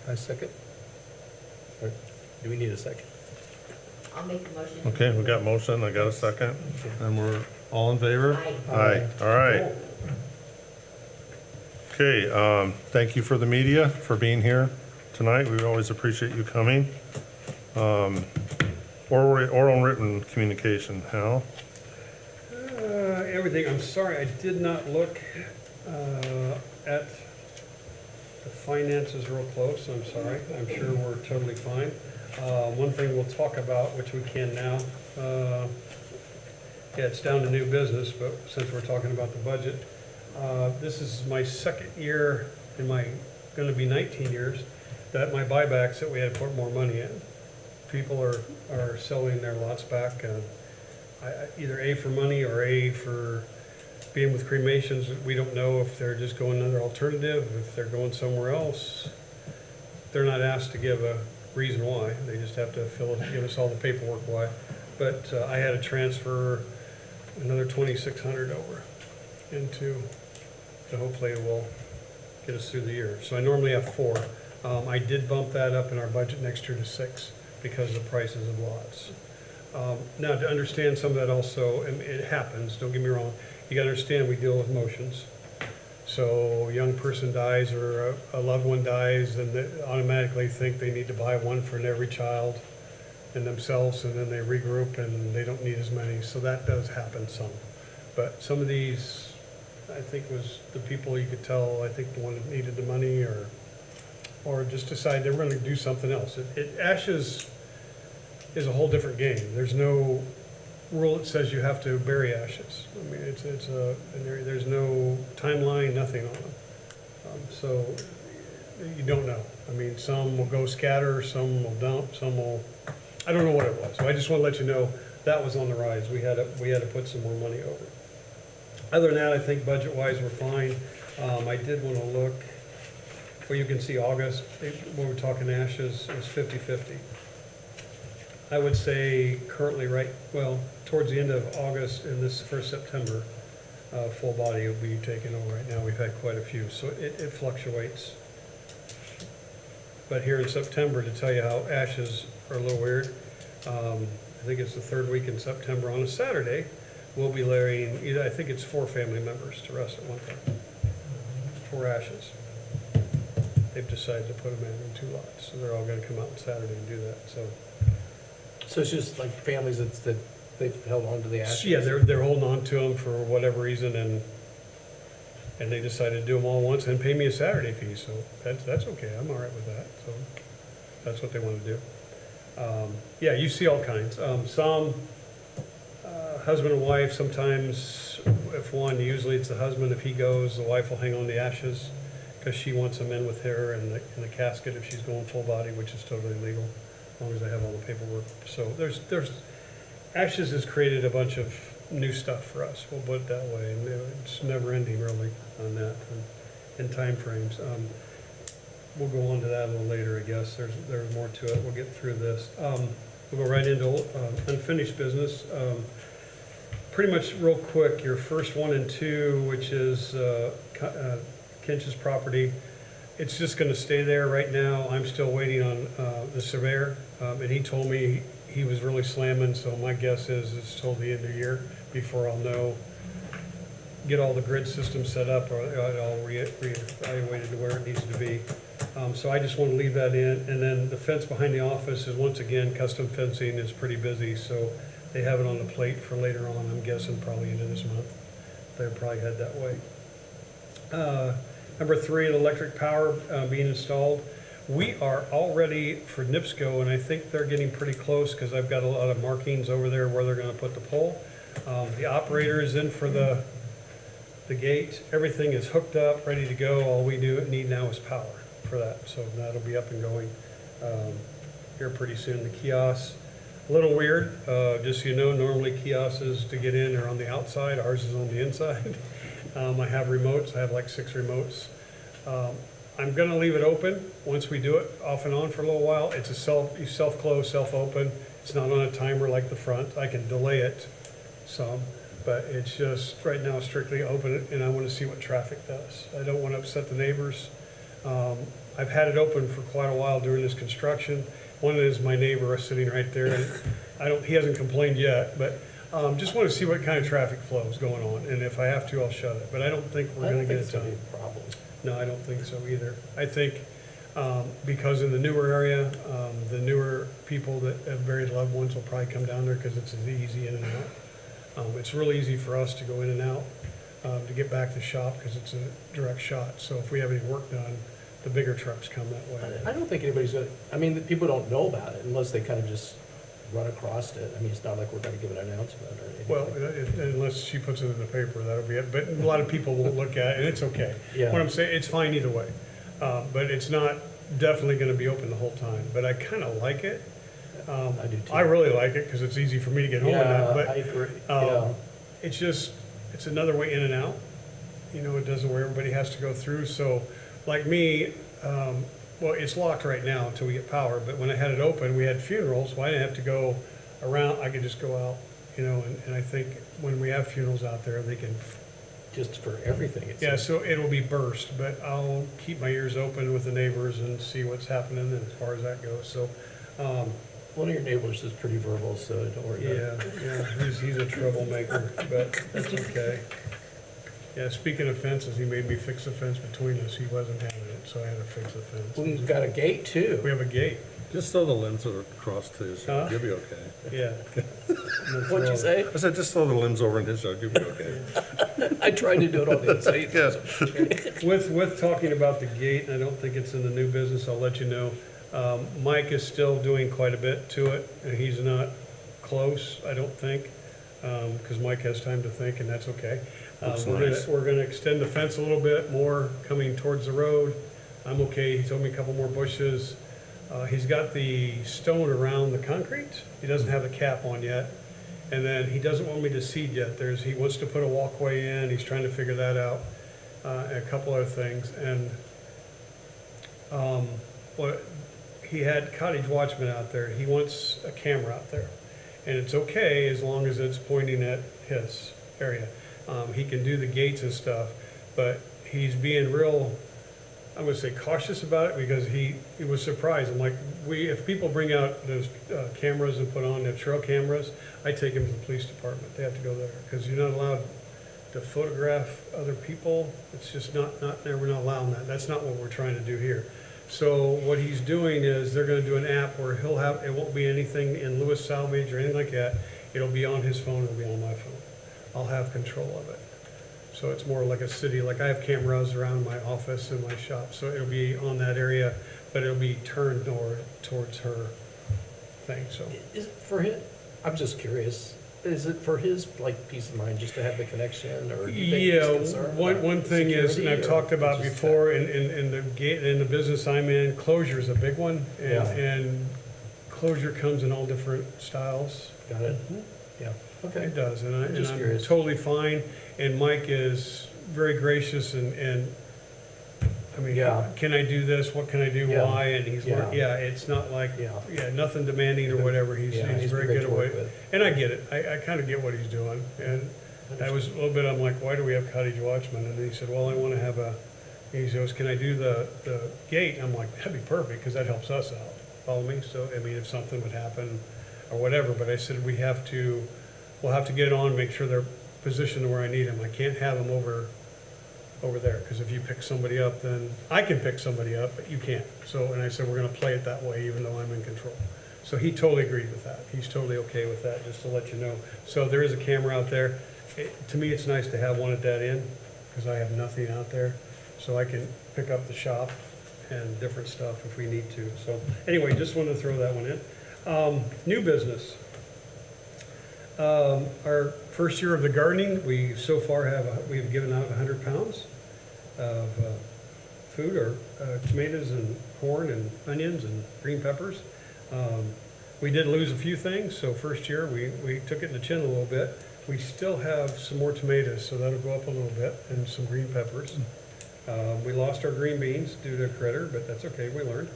I second. Do we need a second? I'll make the motion. Okay, we got motion, I got a second, and we're all in favor? Aye. Aye, all right. Okay, thank you for the media, for being here tonight. We always appreciate you coming. Oral and written communication, Hal? Everything, I'm sorry, I did not look at the finances real close, I'm sorry. I'm sure we're totally fine. One thing we'll talk about, which we can now, yeah, it's down to new business, but since we're talking about the budget, this is my second year in my, gonna be 19 years, that my buybacks that we had to put more money in. People are selling their lots back, either A, for money, or A, for being with cremations. We don't know if they're just going another alternative, if they're going somewhere else. They're not asked to give a reason why, they just have to give us all the paperwork why. But I had to transfer another 2,600 over into, so hopefully it will get us through the year. So I normally have 4. I did bump that up in our budget next year to 6 because of the prices of lots. Now, to understand some of that also, and it happens, don't get me wrong, you gotta understand we deal with emotions. So a young person dies or a loved one dies, and they automatically think they need to buy one for every child and themselves, and then they regroup and they don't need as many. So that does happen some. But some of these, I think, was the people you could tell, I think the one that needed the money or just decided they're gonna do something else. Ashes is a whole different game. There's no rule that says you have to bury ashes. I mean, there's no timeline, nothing on them. So you don't know. I mean, some will go scatter, some will dump, some will, I don't know what it was. So I just want to let you know that was on the rise. We had to put some more money over. Other than that, I think budget-wise we're fine. I did want to look, well, you can see August, when we're talking ashes, it was 50-50. I would say currently towards the end of August and this first September, full body will be taken over. Right now, we've had quite a few, so it fluctuates. But here in September, to tell you how ashes are a little weird, I think it's the 3rd week in September on a Saturday, we'll be laying, I think it's 4 family members to rest at one time, 4 ashes. They've decided to put them in 2 lots, so they're all gonna come out on Saturday and do that, so. So it's just like families that they've held on to the ashes? Yeah, they're holding on to them for whatever reason, and they decided to do them all once and pay me a Saturday fee, so that's okay, I'm all right with that, so that's what they want to do. Yeah, you see all kinds. Some husband and wife, sometimes usually it's the husband, if he goes, the wife will hang on the ashes because she wants them in with her in the casket if she's going full body, which is totally legal, as long as I have all the paperwork. So there's ashes has created a bunch of new stuff for us, we'll put it that way, and it's never ending really on that and time frames. We'll go on to that a little later, I guess. There's more to it. We'll get through this. We'll go right into unfinished business. Pretty much real quick, your first 1 and 2, which is Kinch's property, it's just gonna stay there right now. I'm still waiting on the surveyor, and he told me he was really slamming, so my guess is it's till the end of the year before I'll know, get all the grid systems set up, or I'll reevaluate it to where it needs to be. So I just want to leave that in, and then the fence behind the office is, once again, custom fencing is pretty busy, so they have it on the plate for later on, I'm guessing probably into this month. They'll probably head that way. Number 3, the electric power being installed. We are all ready for NIPSCO, and I think they're getting pretty close because I've got a lot of markings over there where they're going to put the pole. The operator is in for the gate. Everything is hooked up, ready to go. All we need now is power for that, so that'll be up and going here pretty soon. The kiosks, a little weird, just so you know, normally kiosks to get in are on the outside, ours is on the inside. I have remotes, I have like 6 remotes. I'm gonna leave it open once we do it off and on for a little while. It's a self-close, self-open. It's not on a timer like the front. I can delay it some, but it's just right now strictly open, and I want to see what traffic does. I don't want to upset the neighbors. I've had it open for quite a while during this construction. One is my neighbor sitting right there, and he hasn't complained yet, but just want to see what kind of traffic flow is going on, and if I have to, I'll shut it, but I don't think we're I gonna don't get think it it's gonna be done. a problem. No, I don't think so either. I think, because in the newer area, the newer people that have buried loved ones will probably come down there because it's as easy in and out. It's really easy for us to go in and out, to get back to the shop because it's a direct shot. So if we have any work done, the bigger trucks come that way. I don't think anybody's gonna, I mean, the people don't know about it unless they kind of just run across it. I mean, it's not like we're gonna give an announcement or anything. Well, unless she puts it in the paper, that'll be it. But a lot of people won't look at it, and it's okay. Yeah. What I'm saying, it's fine either way. But it's not definitely gonna be open the whole time. But I kinda like it. I do too. I really like it, because it's easy for me to get home at night. Yeah, I But agree, yeah. it's just, it's another way in and out. You know, it doesn't where everybody has to go through. So, like me, well, it's locked right now until we get power, but when I had it open, we had funerals, so I didn't have to go around, I could just go out, you know, and I think when we have funerals out there, they can, Just for everything, it yeah, seems. so it'll be burst, but I'll keep my ears open with the neighbors and see what's happening as far as that goes, so, One of your neighbors is pretty verbal, so don't worry about it. yeah, he's a troublemaker, but that's okay. Yeah, speaking of fences, he made me fix the fence between us, he wasn't having it, so I had to fix the fence. We've got a gate We too. have a gate, Just throw the limbs across to his Huh? yard, you'll be okay. yeah. What'd you say? I said, just throw the limbs over in his yard, you'll be okay. I tried to do it on the inside. Yeah. With talking about the gate, I don't think it's in the new business, I'll let you know. Mike is still doing quite a bit to it, and he's not close, I don't think, because Mike has time to think, and that's okay. Looks We're nice. gonna extend the fence a little bit more coming towards the road. I'm okay, he told me a couple more bushes. He's got the stone around the concrete, he doesn't have the cap on yet. And then he doesn't want me to seed yet, he wants to put a walkway in, he's trying to figure that out, and a couple other things, and, what, he had Cottage Watchman out there, he wants a camera out there. And it's okay as long as it's pointing at his area. He can do the gates and stuff, but he's being real, I'm gonna say cautious about it, because he was surprised. I'm like, if people bring out those cameras and put on their trail cameras, I take them to the police department, they have to go there, because you're not allowed to photograph other people. It's just not there, we're not allowing that, that's not what we're trying to do here. So what he's doing is, they're gonna do an app where he'll have, it won't be anything in Lewis Salvage or anything like that, it'll be on his phone, it'll be on my phone. I'll have control of it. So it's more like a city, like I have cameras around my office and my shop, so it'll be on that area, but it'll be turned more towards her thing, so. Is it for his, I'm just curious, is it for his, like, peace of mind, just to have the connection, or do you think he's Yeah, concerned one about thing is, and I've security, or talked about just before, in the gate, in the business I'm in, closure is a big one, Yeah. and closure comes in all different styles. Got it? Yeah, okay. It does, and I'm just I'm curious. totally fine, and Mike is very gracious and, I mean, Yeah. can I do this, what can I do, Yeah. why, and he's, Yeah. yeah, it's not like, Yeah. yeah, nothing demanding or whatever, he's Yeah, very great good to at work what, with. and I get it, I kinda get what he's doing, and that was a little bit, I'm like, why do we have Cottage Watchman? And he said, well, I wanna have he goes, can I do the gate? I'm like, that'd be perfect, cause that helps us out, follow me? So, I mean, if something would happen or whatever, but I said, we'll have to get it on, make sure they're positioned where I need them. I can't have them over there, because if you pick somebody up, then I can pick somebody up, but you can't. So, and I said, we're gonna play it that way, even though I'm in control. So he totally agreed with that. He's totally okay with that, just to let you know. So there is a camera out there. To me, it's nice to have one at that end, because I have nothing out there. So I can pick up the shop and different stuff if we need to. So anyway, just wanted to throw that one in. New business. Our first year of the gardening, we so far we've given out 100 pounds of food, or tomatoes and corn and onions and green peppers. We did lose a few things, so first year we took it in the chin a little bit. We still have some more tomatoes, so that'll go up a little bit, and some green peppers. We lost our green beans due to a critter, but that's okay, we learned.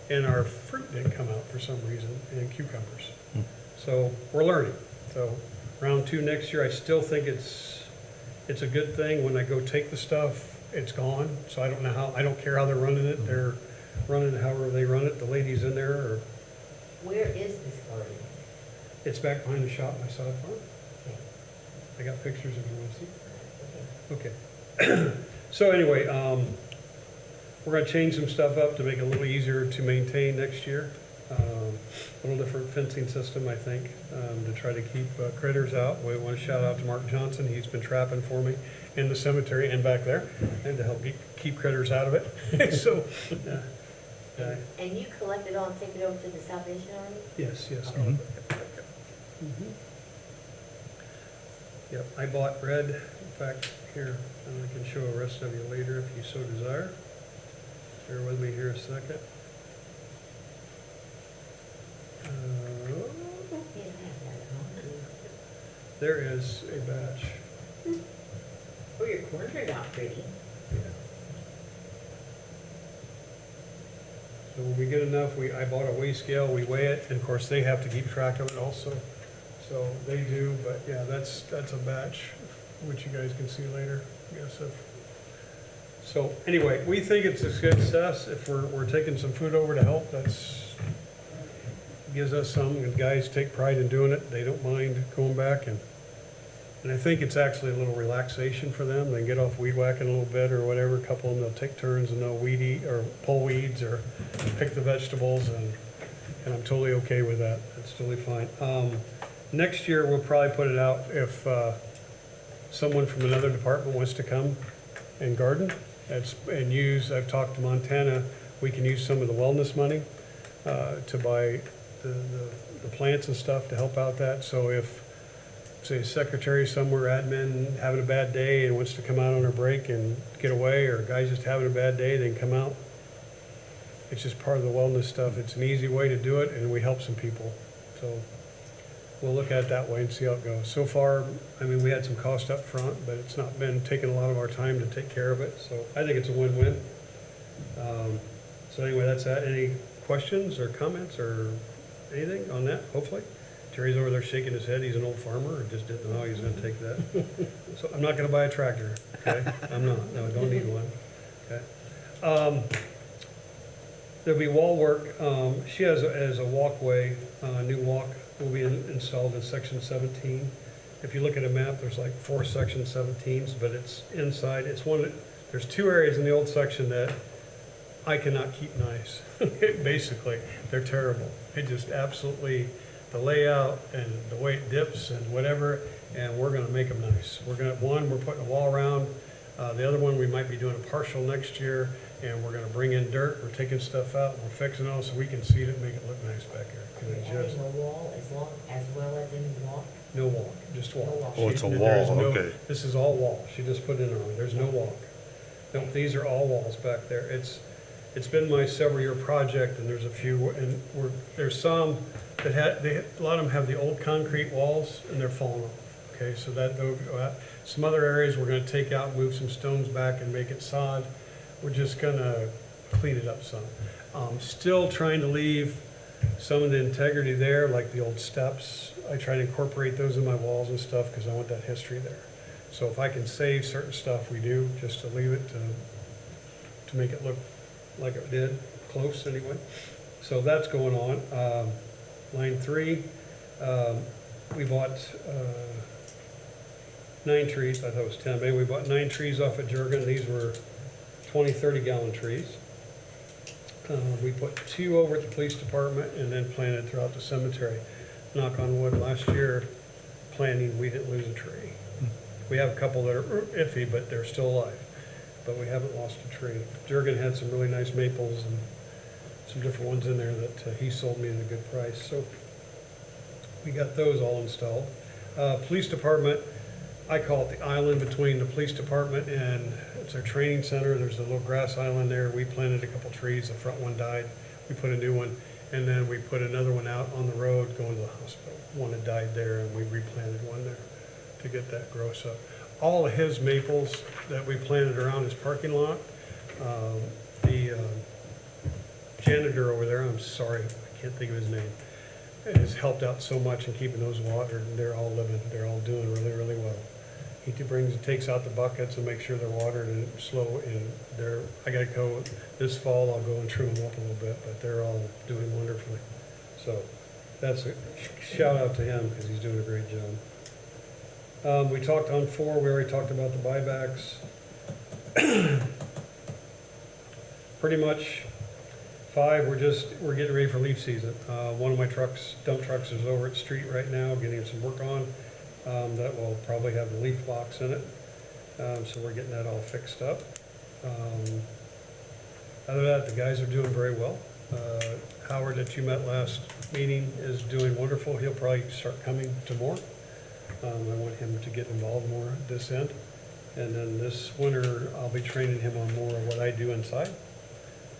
And our fruit didn't come out for some reason, and cucumbers. So we're learning. So round 2 next year, I still think it's a good thing. When I go take the stuff, it's gone. So I don't know how, I don't care how they're running it. run it however they run it, the ladies in there, or Where is this garden? it's back behind the shop by Sod Farm. Okay, I got pictures if you want to see. okay. Okay. So anyway, we're gonna change some stuff up to make it a little easier to maintain next year. A little different fencing system, I think, to try to keep critters out. We want to shout out to Mark Johnson. He's been trapping for me in the cemetery and back there, and to help keep critters out of it. So, And you collect it all and take it over to the Salvation Army? yes, yes. Mhm. Mhm. Yep, I bought red, in fact, here, and I can show the rest of you later if you so desire. Bear with me here a second. Yeah, I have that at home. There is a batch. Oh, your corn turned out pretty. So when we get enough, I bought a weigh scale, we weigh it, and of course, they have to keep track of it also. So they do, but yeah, that's a batch, which you guys can see later, I guess. So anyway, we think it's a success. If we're taking some food over to help, gives us some, and guys take pride in doing it. They don't mind going back, and I think it's actually a little relaxation for them. They can get off weed whacking a little bit or whatever. A couple of them, they'll take turns and they'll weed eat or pull weeds or pick the vegetables, and I'm totally okay with that. It's totally fine. Next year, we'll probably put it out if someone from another department wants to come and garden. I've talked to Montana, we can use some of the wellness money to buy the plants and stuff to help out that. So if, say, a secretary somewhere, admin, having a bad day and wants to come out on her break and get away, or a guy's just having a bad day, they can come out. It's just part of the wellness stuff. It's an easy way to do it, and we help some people. So we'll look at it that way and see how it goes. So far, I mean, we had some cost up front, but it's not been taking a lot of our time to take care of it. So I think it's a win-win. So anyway, that's that. Any questions or comments or anything on that, hopefully? Terry's over there shaking his head. He's an old farmer and just didn't know how he was gonna take that. So I'm not gonna buy a tractor, okay? I'm not. No, I don't need one, okay? There'll be wall work. She has a walkway, new walk will be installed in section 17. If you look at a map, there's like 4 section 17s, but it's inside. There's 2 areas in the old section that I cannot keep nice. Basically, they're terrible. It just absolutely, the layout and the way it dips and whatever, and we're gonna make them nice. We're putting a wall around. The other one, we might be doing a partial next year, and we're gonna bring in dirt. We're taking stuff out, we're fixing it all so we can seed it and make it look nice back here. 'Cause it's Adding just a wall as well as in the walk? no walk, just walk. No walk. Oh, it's a There is wall, no- okay. This is all wall. She just put it in wrong. There's no walk. Nope, these are all walls back there. It's been my several-year project, and there's a few, and there's some that a lot of them have the old concrete walls, and they're falling off. Okay, so some other areas, we're gonna take out, move some stones back and make it sod. We're just gonna clean it up some. Still trying to leave some of the integrity there, like the old steps. I try to incorporate those in my walls and stuff, because I want that history there. So if I can save certain stuff, we do, just to leave it to make it look like it did, close anyway. So that's going on. Line 3, we bought 9 trees. I thought it was 10, maybe we bought 9 trees off at Jurgen. These were 20, 30-gallon trees. We put 2 over at the police department and then planted throughout the cemetery. Knock on wood, last year planting, we didn't lose a tree. We have a couple that are iffy, but they're still alive. But we haven't lost a tree. Jurgen had some really nice maples and some different ones in there that he sold me at a good price. So we got those all installed. Police department, I call it the island between the police department and it's our training center. There's a little grass island there. We planted a couple trees. The front one died. We put a new one. And then we put another one out on the road going to the hospital. One had died there, and we replanted one there to get that gross up. All of his maples that we planted around his parking lot, the janitor over there, I'm sorry, I can't think of his name, has helped out so much in keeping those watered, and they're all doing really, really well. He takes out the buckets and makes sure they're watered and slow, and I gotta go, this fall, I'll go and trim them up a little bit, but they're all doing wonderfully. So, that's a shout out to him, because he's doing a great job. We talked on 4, we already talked about the buybacks. Pretty much 5, we're getting ready for leaf season. One of my dump trucks is over at street right now, getting some work on. That will probably have the leaf box in it. So we're getting that all fixed up. Other than that, the guys are doing very well. Howard, that you met last meeting, is doing wonderful. He'll probably start coming to more. I want him to get involved more at this end. And then this winter, I'll be training him on more of what I do inside,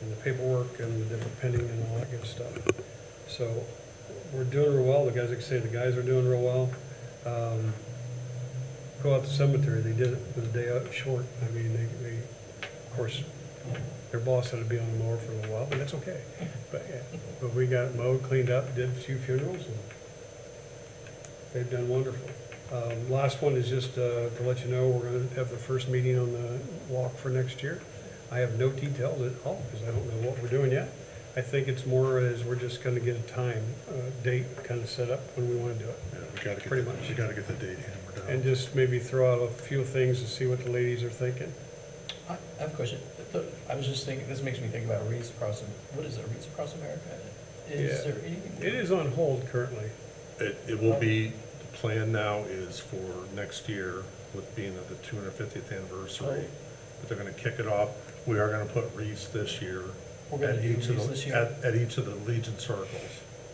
and the paperwork and the different pinning and all that good stuff. So we're doing real well. The guys, like I say, the guys are doing real well. Go out to the cemetery, they did it with a day out short. I mean, they, of course, their boss had to be on the mower for a little while, but that's okay. But yeah, but we got mowed, cleaned up, did a few funerals, and they've done wonderful. Last one is just to let you know, we're gonna have the first meeting on the walk for next year. I have no details at all, because I don't know what we're doing yet. I think it's more as we're just gonna get a time, date kind of set up when we wanna do it. Yeah, we gotta get, Pretty much. we gotta get the date hammered out. And just maybe throw out a few things to see what the ladies are thinking. I have a question. I was just thinking, this makes me think about Wreaths Across, what is it, Wreaths Across America? Is Yeah. there anything? It is on hold currently. It will be, the plan now is for next year, with being at the 250th anniversary, but they're gonna kick it off. We are gonna put wreaths this year. We're gonna at do each of wreaths the- this year? At each of the Legion circles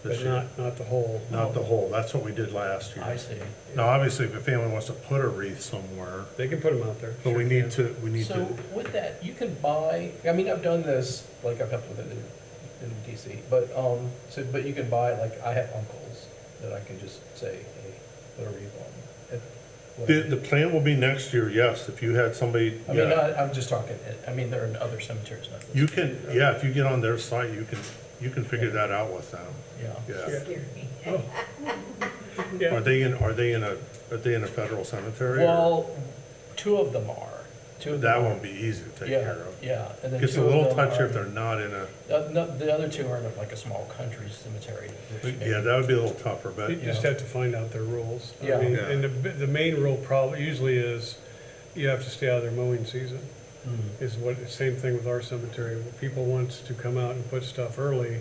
this But year. not the whole. Not the whole, that's what we did last year. I see. Now, obviously, if a family wants to put a wreath somewhere, They can put them out there. but we Sure need can. to, So with that, you can buy, I mean, I've done this, like I've helped with it in DC, but, but you can buy, like, I have uncles that I can just say, hey, put a wreath on. the plan will be next year, yes, if you had somebody. I mean, yeah. I'm just talking, I mean, there are other cemeteries, not this. You can, yeah, if you get on their site, you can figure that out with them, Yeah. yeah. Scared me. Oh. Yeah. Are they in a federal cemetery? or- Well, two of them are. Two of them That are. won't be easy to take Yeah, care of. yeah. And then It's a two of little them touchy are- if they're not in a, No, the other two are in like a small country cemetery. which yeah, maybe- that would be a little tougher, but, You just have to find out their rules. I Yeah. mean, Yeah. And the main rule probably usually is you have to stay out of their mowing season. Mm. Is what, same thing with our cemetery. When people wants to come out and put stuff early,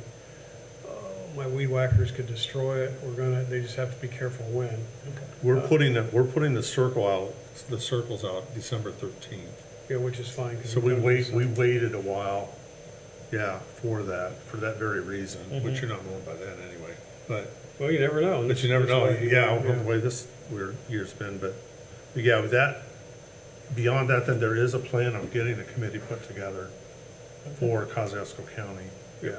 my weed whackers could destroy it. They just have to be careful when. Okay. we're putting the circles out December 13th. Yeah, which is fine. 'cause So we we've done waited a while, yeah, for that very reason, which Mhm. you're not mowing by then anyway. But, Well, you never know. but you never know, That's why- yeah, the way this weird year's been, but, yeah, with that, beyond that, then there is a plan of getting a committee put together for Kosciuszko County, yeah.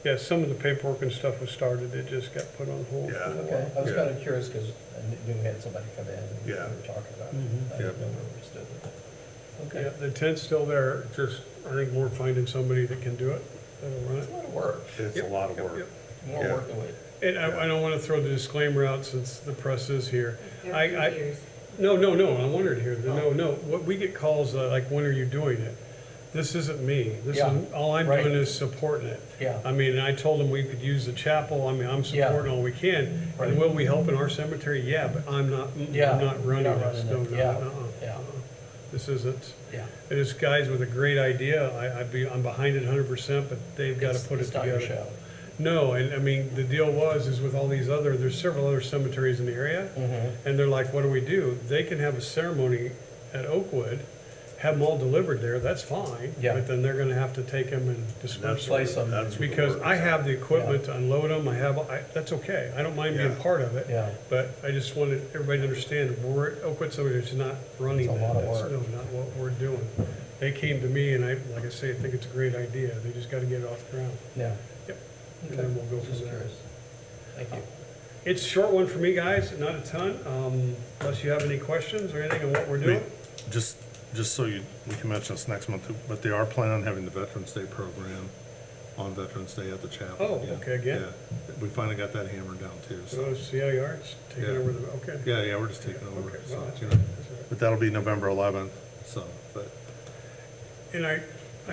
Yeah, some of the paperwork and stuff was started, it just got put on hold. for a Yeah. little Okay, while. I was Yeah. kind of curious because I knew we had somebody come in and we Yeah. were talking about it. Mhm. I Yeah. didn't know where we stood with it. Yeah, Okay. the tent's still there, just, I think more finding somebody that can do it, that'll run It's it. a lot of work, It's a Yep, lot of yep, work. yep. more Yeah. work to wait. And I don't want to throw the disclaimer out since the press is here. There I- are 2 years. No, I wanted to hear, no, what we get calls, like, when are you doing it? This isn't me, Yeah, all I'm right. doing is supporting it. Yeah. I mean, I told them we could use the chapel, I mean, I'm Yeah. supporting all we can. Right. And will we help in our cemetery? Yeah, but I'm not Yeah, running you're not this, running no, it. Yeah, yeah. This isn't, Yeah. and it's guys with a great idea, I'm behind it 100%, but they've got to It's- put it It's not your together. show. No, and I mean, the deal is with all these there's several other cemeteries in the area, Mm-hmm. and they're like, what do we do? They can have a ceremony at Oakwood, have them all delivered there, that's fine. Yeah. But then they're gonna have to take them and disperse Place them. them. That's what Because the I word have the equipment to unload them, that's okay, I don't mind being Yeah. part of it. Yeah. But I just wanted everybody to understand, we're, Oakwood Cemetery is not running It's a that. lot of That's- work. No, not what we're doing. They came to me and like I say, I think it's a great idea, they just gotta get it off the ground. Yeah. Yep. And Okay. then we'll go Just from there. curious. Thank you. It's a short one for me, guys, not a ton, unless you have any questions or anything on what we're doing. Just so we can mention this next month, but they are planning on having the Veterans Day program on Veterans Day at the chapel. Oh, yeah, okay, again? Yeah. We finally got that hammered down too, so. So CIR's taking Yeah. over the, okay. Yeah, we're just taking over, Okay, so, well, that's you all know, right, that's all right. but that'll be November 11th, so, but, And I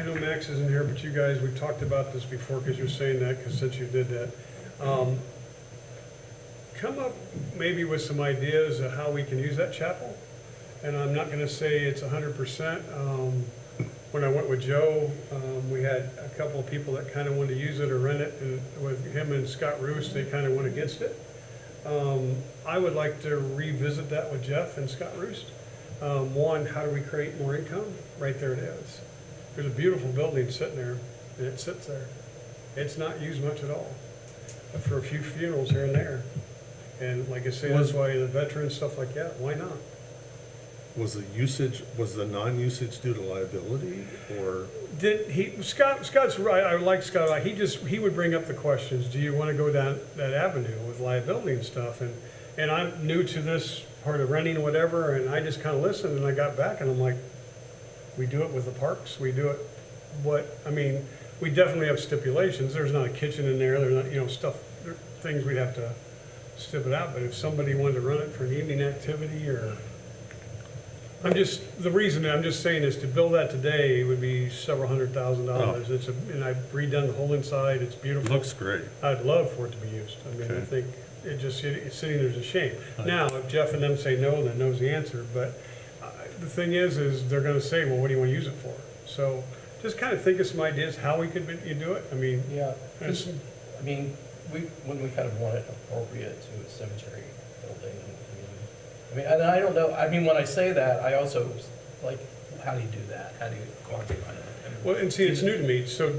know Max isn't here, but you guys, we've talked about this before, because you're saying that, because since you did that. Come up maybe with some ideas of how we can use that chapel. And I'm not gonna say it's 100%. When I went with Joe, we had a couple of people that kind of wanted to use it or rent it, and with him and Scott Roos, they kind of went against it. I would like to revisit that with Jeff and Scott Roos. One, how do we create more income? Right there it is. There's a beautiful building sitting there, and it sits there. It's not used much at all, but for a few funerals here and there. And like I say, that's why the veterans, stuff like that, why not? was the non-usage due to liability, or? Scott's right, I like Scott, he would bring up the questions, do you wanna go down that avenue with liability and stuff? And I'm new to this part of renting or whatever, and I just kinda listened, and I got back, and I'm like, we do it with the parks, we do it, we definitely have stipulations, there's not a kitchen in there, there's not, things we'd have to stip it out, but if somebody wanted to run it for an evening activity, or, the reason I'm just saying is to build that today would be several $100,000. And I've redone the whole inside, it's It beautiful. looks great. I'd love for it to be used. I Okay. think it's sitting there's a shame. Now, if Jeff and them say no, then no's the answer, but the thing is they're gonna say, well, what do you wanna use it for? So, just kind of think of some ideas how we could do it, Yeah, It's- 'cause, when we kind of want it appropriate to a cemetery building, and I don't know, when I say that, I also, like, how do you do that? How do you quantify it? well, and see, it's new to me, so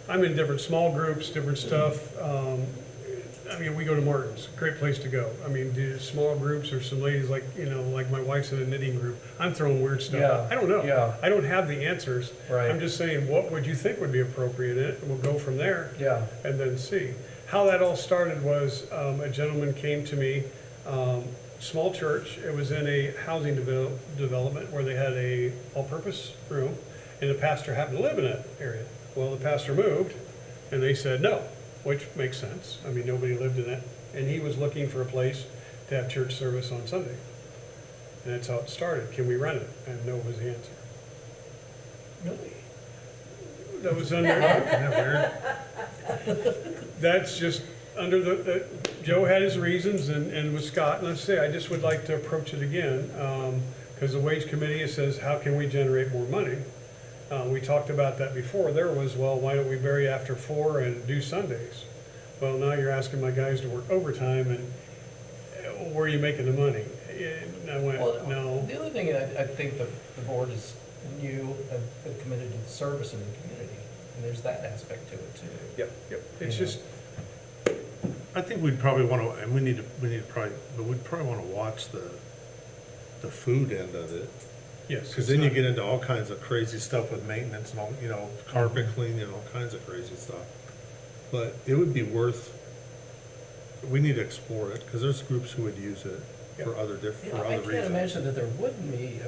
I'm in different small groups, different stuff. We go to Martin's, great place to go. Do small groups or some ladies like my wife's in a knitting group. I'm throwing weird stuff out. Yeah, I don't know. yeah. I don't have the answers. Right. I'm just saying, what would you think would be appropriate in it? And we'll go from there. Yeah, And then see. How that all started was, a gentleman came to me, small church, it was in a housing development where they had a all-purpose room, and the pastor happened to live in that area. Well, the pastor moved, and they said no, which makes sense. Nobody lived in that, and he was looking for a place to have church service on Sunday. And that's how it started. Can we rent it? And no was the answer. really? That was under, Isn't that weird? that's just under Joe had his reasons and with Scott, and I say, I just would like to approach it again, because the wage committee says, how can we generate more money? We talked about that before. There was, well, why don't we bury after 4 and do Sundays? Well, now you're asking my guys to work overtime, and where are you making the money? And I went, Well, no. the other thing, I think the board is, you have been committed to the service in the community, and there's that aspect to it too. Yep. It's Yeah. just, I think we'd probably want to, and we need to probably, but we'd probably want to watch the food end of it. yes. Because then you get into all kinds of crazy stuff with maintenance and all, carpet cleaning and all kinds of crazy stuff. But it would be we need to explore it, because there's groups who would use it for other I reasons. can't imagine that there wouldn't be,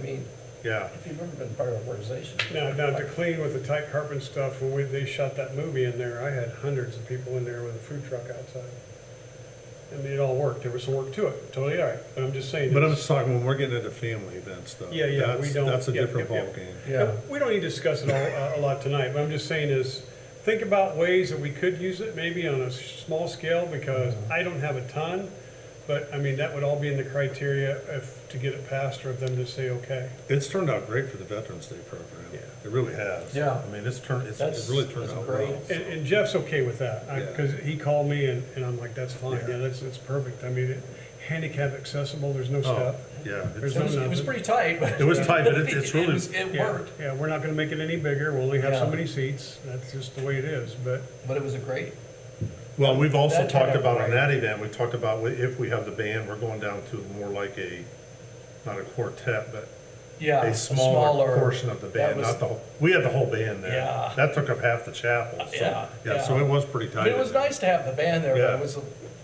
Yeah, if you've ever been part of an organization. Now to clean with the tight carpet stuff, when they shot that movie in there, I had hundreds of people in there with a food truck outside. It all worked, there was some work to it, totally all right, but I'm just saying. but I'm just talking, when we're getting into family event stuff. Yeah, we don't. That's a Yep, different yep, yep. ballgame. Yeah. We don't need to discuss it all, a lot tonight, but I'm just saying is, think about ways that we could use it, maybe on a small scale, because I don't have a ton, but, that would all be in the criteria to get it passed, or of them to say, okay. It's turned out great for the Veterans Day program. Yeah. It really has. Yeah. It's really turned That's out great. well. And Jeff's okay with that, Yeah. because he called me and I'm like, that's fine, Yeah. that's perfect. Handicap accessible, there's no Oh, step. yeah. There's it's- no It was nothing. pretty tight, but. It was tight, but it's really. It Yeah, worked, yeah, we're not gonna make it any bigger, we'll only have so Yeah. many seats, that's just the way it is, but, but it was a great, Well, we've also That turned talked out about on great. that event, we talked about if we have the band, we're going down to more like not a quartet, but yeah. a smaller portion of the that band, was- not the whole, we had the whole band there. Yeah. That took up half the chapel, so, Yeah, yeah, so yeah. it was pretty tight. It was in there. nice to have the band there, but Yeah. it was,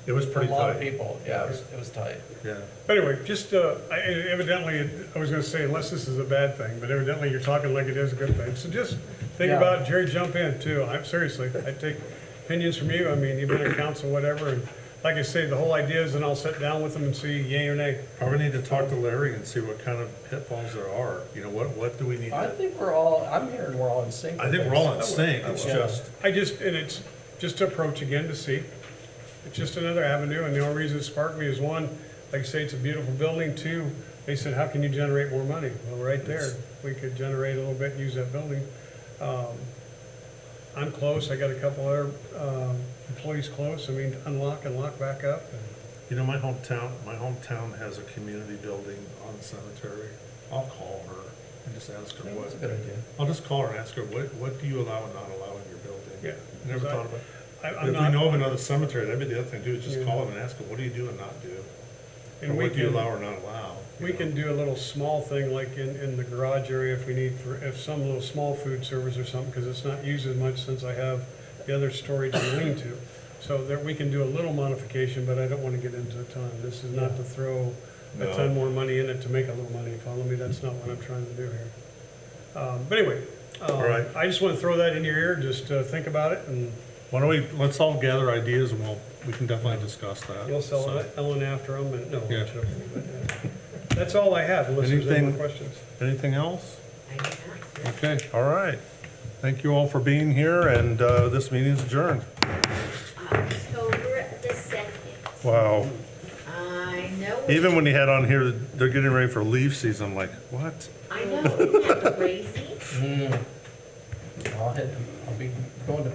It was For a pretty lot of tight. people, yeah, it was tight. Yeah. Anyway, just, evidently, I was gonna say, unless this is a bad thing, but evidently you're talking like it is a good thing. So just think Yeah. about, Jerry, jump in too. I'm seriously, I take opinions from you. I mean, you've been a council, whatever, and like I say, the whole idea is, and I'll sit down with them and see yay or nay. Probably need to talk to Larry and see what kind of pitfalls there are. You know, what do we need I to? think I'm hearing we're all in sync. I with think we're all in this. sync. It's Yeah. just, And it's just to approach again to see. It's just another avenue, and the only reason it sparked me is one, like I say, it's a beautiful building. Two, they said, how can you generate more money? Well, right there, we could generate a little bit, and use that building. I'm close, I got a couple other, employees close, I mean, unlock and lock back up. you know, my hometown has a community building on the cemetery. I'll call her and just ask her I think what. that's a good idea. I'll just call her and ask her, what do you allow and not allow in your building? Yeah. Never thought about it. I'm If we not- know of another cemetery, that'd be the other thing too, is just Yeah. call them and ask them, what do you do and not do? And Or we what do you can- allow or not allow? you We know? can do a little small thing, like in the garage area, if we need, if some little small food service or something, because it's not used as much since I have the other storage and lean-to. So there, we can do a little modification, but I don't want to get into a ton. This is not to throw a No. ton more money in it to make a little money, follow me? That's not what I'm trying to do here. But anyway, All right. I just want to throw that in your ear, just think about it, and Why don't let's all gather ideas and we can definitely discuss that. you'll sell So, Ellen after them, and, no, I'm Yeah. joking, but, yeah. That's all I have, unless there's any more Anything- questions. Anything else? I do not, sir. Okay, all right. Thank you all for being here, and this meeting is adjourned. October the 2nd. Wow. I know. Even when you had on here, they're getting ready for leaf season, I'm like, what? I know, isn't that crazy? I'll be going to